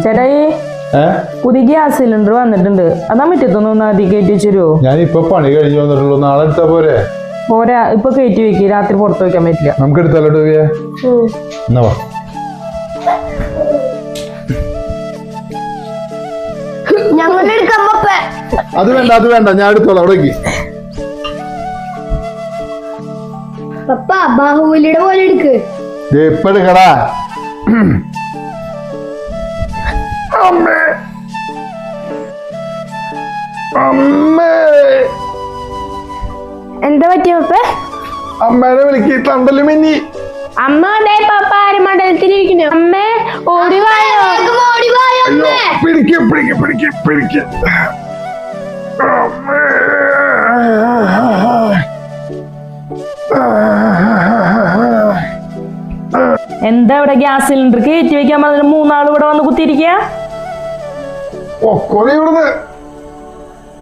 ചേട്ടായി പുതിയ gas cylinder വന്നിട്ടുണ്ട്. അതാ മുറ്റത്തൊന്ന് ഒന്ന് ആദ്യം കയറ്റി വെച്ചോ. ഞാനിപ്പോ പണി കഴിഞ്ഞു വന്നിട്ടുള്ളൂ. നാളെ എടുത്താ പോരെ? പോരാ, ഇപ്പൊ കയറ്റി വെക്ക്. രാത്രി പുറത്ത് വെക്കാൻ പറ്റില്ല. നമുക്ക് എടുത്താലോ? എന്നാ വാ. അത് വേണ്ട, അത് വേണ്ട, ഞാൻ എടുത്തോളാം. അവിടേക്ക് ബാഹുബലിയുടെ പോലെ എടുക്ക്. ഇപ്പൊ എടുക്കടാ. അമ്മേ അമ്മേ, എന്താ പറ്റിയ പപ്പ? അമ്മേനെ വിളിക്ക്. തണ്ടല് മിന്നി. അമ്മ പപ്പ മണ്ഡലത്തിലിരിക്കുന്നു. അമ്മേ ഓടിവായോ, ഓടിവായോ. പിടിക്ക് പിടിക്ക് പിടിക്ക് പിടിക്ക്. എന്താ ഇവിടെ ഗ്യാസ് സിലിണ്ടർ കയറ്റി വെക്കാൻ പറഞ്ഞിട്ട് 3 ആൾ ഇവിടെ വന്ന് കുത്തിയിരിക്കുക. ഇവിടുന്ന്